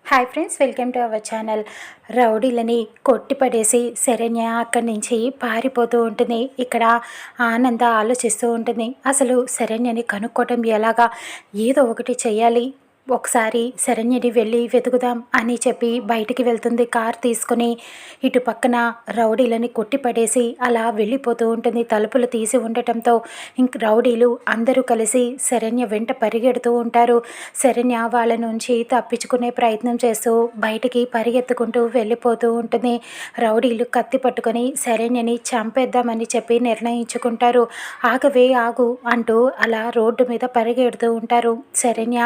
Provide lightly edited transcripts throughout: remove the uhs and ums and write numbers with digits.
Hi friends, welcome to our channel. రౌడీలని కొట్టిపడేసి శరణ్య అక్కడి నుంచి పారిపోతూ ఉంటుంది. ఇక్కడ ఆనంద ఆలోచిస్తూ ఉంటుంది, అసలు శరణ్యని కనుక్కోవటం ఎలాగా, ఏదో ఒకటి చెయ్యాలి, ఒకసారి శరణ్యని వెళ్ళి వెతుకుదాం అని చెప్పి బయటికి వెళ్తుంది. కార్ తీసుకొని ఇటు పక్కన రౌడీలని కొట్టిపడేసి అలా వెళ్ళిపోతూ ఉంటుంది. తలుపులు తీసి ఉండటంతో ఇంక రౌడీలు అందరూ కలిసి శరణ్య వెంట పరిగెడుతూ ఉంటారు. శరణ్య వాళ్ళ నుంచి తప్పించుకునే ప్రయత్నం చేస్తూ బయటికి పరిగెత్తుకుంటూ వెళ్ళిపోతూ ఉంటుంది. రౌడీలు కత్తి పట్టుకొని శరణ్యని చంపేద్దామని చెప్పి నిర్ణయించుకుంటారు. ఆగవే ఆగు అంటూ అలా రోడ్డు మీద పరిగెడుతూ ఉంటారు. శరణ్య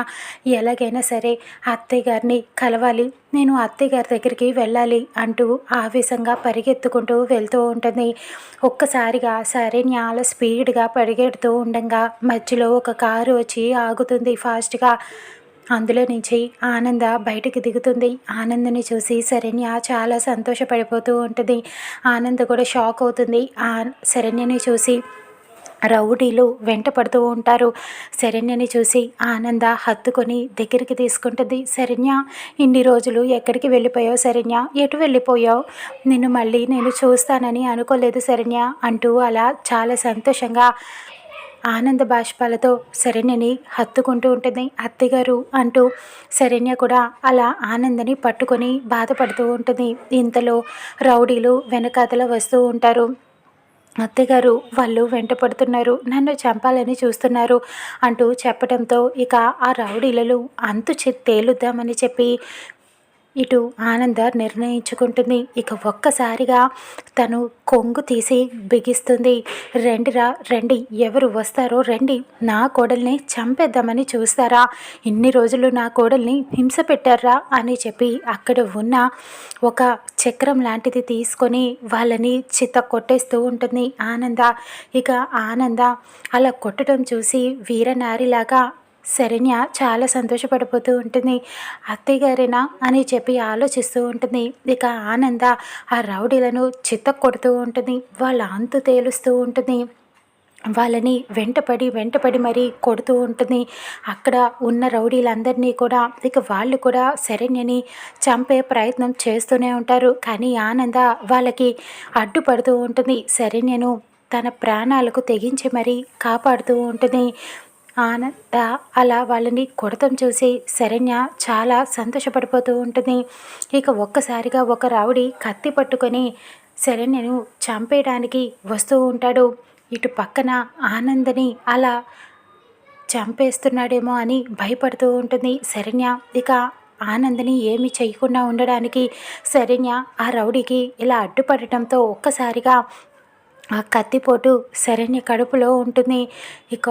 ఎలాగైనా సరే అత్తయ్య గారిని కలవాలి, నేను అత్తయ్య గారి దగ్గరికి వెళ్ళాలి అంటూ ఆవేశంగా పరిగెత్తుకుంటూ వెళ్తూ ఉంటుంది. ఒక్కసారిగా శరణ్య అలా స్పీడ్గా పరిగెడుతూ ఉండగా మధ్యలో ఒక కారు వచ్చి ఆగుతుంది ఫాస్ట్గా. అందులో నుంచి ఆనంద బయటికి దిగుతుంది. ఆనందని చూసి శరణ్య చాలా సంతోషపడిపోతూ ఉంటుంది. ఆనంద కూడా షాక్ అవుతుంది శరణ్యని చూసి. రౌడీలు వెంట పడుతూ ఉంటారు. శరణ్యని చూసి ఆనంద హత్తుకొని దగ్గరికి తీసుకుంటుంది. శరణ్య, ఇన్ని రోజులు ఎక్కడికి వెళ్ళిపోయావు శరణ్య, ఎటు వెళ్ళిపోయావు, నిన్ను మళ్ళీ నేను చూస్తానని అనుకోలేదు శరణ్య అంటూ అలా చాలా సంతోషంగా ఆనంద బాష్పాలతో శరణ్యని హత్తుకుంటూ ఉంటుంది. అత్తగారు అంటూ శరణ్య కూడా అలా ఆనందని పట్టుకొని బాధపడుతూ ఉంటుంది. ఇంతలో రౌడీలు వెనకాతల వస్తూ ఉంటారు. అత్తగారు, వాళ్ళు వెంట పడుతున్నారు, నన్ను చంపాలని చూస్తున్నారు అంటూ చెప్పడంతో ఇక ఆ రౌడీలలో అంతు తేలుద్దామని చెప్పి ఇటు ఆనంద నిర్ణయించుకుంటుంది. ఇక ఒక్కసారిగా తను కొంగు తీసి బిగిస్తుంది. రండిరా రండి, ఎవరు వస్తారో రండి, నా కోడల్ని చంపేద్దామని చూస్తారా, ఇన్ని రోజులు నా కోడల్ని హింస పెట్టారా అని చెప్పి అక్కడ ఉన్న ఒక చక్రం లాంటిది తీసుకొని వాళ్ళని చిత్త కొట్టేస్తూ ఉంటుంది ఆనంద. ఇక ఆనంద అలా కొట్టడం చూసి వీరనారిలాగా శరణ్య చాలా సంతోషపడిపోతూ ఉంటుంది. అత్తయ్య గారేనా అని చెప్పి ఆలోచిస్తూ ఉంటుంది. ఇక ఆనంద ఆ రౌడీలను చిత్త కొడుతూ ఉంటుంది. వాళ్ళ అంతు తేలుస్తూ ఉంటుంది. వాళ్ళని వెంటపడి మరీ కొడుతూ ఉంటుంది. అక్కడ ఉన్న రౌడీలందరినీ కూడా ఇక వాళ్ళు కూడా శరణ్యని చంపే ప్రయత్నం చేస్తూనే ఉంటారు. కానీ ఆనంద వాళ్ళకి అడ్డుపడుతూ ఉంటుంది. శరణ్యను తన ప్రాణాలకు తెగించి మరీ కాపాడుతూ ఉంటుంది. ఆనంద అలా వాళ్ళని కొడతం చూసి శరణ్య చాలా సంతోషపడిపోతూ ఉంటుంది. ఇక ఒక్కసారిగా ఒక రౌడీ కత్తి పట్టుకొని శరణ్యను చంపేయడానికి వస్తూ ఉంటాడు. ఇటు పక్కన ఆనందని అలా చంపేస్తున్నాడేమో అని భయపడుతూ ఉంటుంది శరణ్య. ఇక ఆనందని ఏమీ చేయకుండా ఉండడానికి శరణ్య ఆ రౌడీకి ఇలా అడ్డుపడటంతో ఒక్కసారిగా ఆ కత్తిపోటు శరణ్య కడుపులో ఉంటుంది. ఇక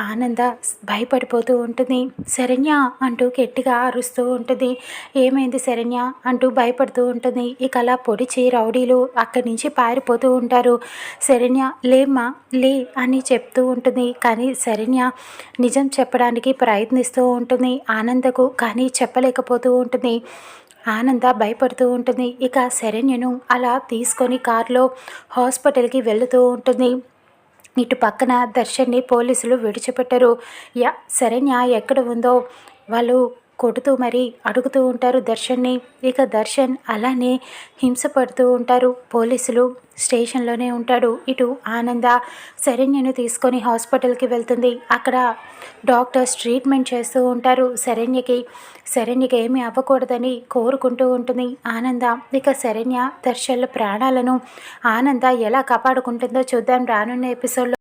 ఆనంద భయపడిపోతూ ఉంటుంది. శరణ్య అంటూ గట్టిగా అరుస్తూ ఉంటుంది. ఏమైంది శరణ్య అంటూ భయపడుతూ ఉంటుంది. ఇక అలా పొడిచి రౌడీలు అక్కడి నుంచి పారిపోతూ ఉంటారు. శరణ్య, లేమ్మా లే అని చెప్తూ ఉంటుంది. కానీ శరణ్య నిజం చెప్పడానికి ప్రయత్నిస్తూ ఉంటుంది ఆనందకు, కానీ చెప్పలేకపోతూ ఉంటుంది. ఆనంద భయపడుతూ ఉంటుంది. ఇక శరణ్యను అలా తీసుకొని కారులో హాస్పిటల్కి వెళుతూ ఉంటుంది. ఇటు పక్కన దర్శన్ని పోలీసులు విడిచిపెట్టరు. శరణ్య ఎక్కడ ఉందో వాళ్ళు కొడుతూ మరీ అడుగుతూ ఉంటారు దర్శన్ని. ఇక దర్శన్ అలానే హింసపడుతూ ఉంటారు. పోలీసులు స్టేషన్లోనే ఉంటాడు. ఇటు ఆనంద శరణ్యను తీసుకొని హాస్పిటల్కి వెళ్తుంది. అక్కడ డాక్టర్స్ ట్రీట్మెంట్ చేస్తూ ఉంటారు శరణ్యకి ఏమీ అవ్వకూడదని కోరుకుంటూ ఉంటుంది ఆనంద. ఇక శరణ్య దర్శన్ల ప్రాణాలను ఆనంద ఎలా కాపాడుకుంటుందో చూద్దాం రానున్న ఎపిసోడ్లో.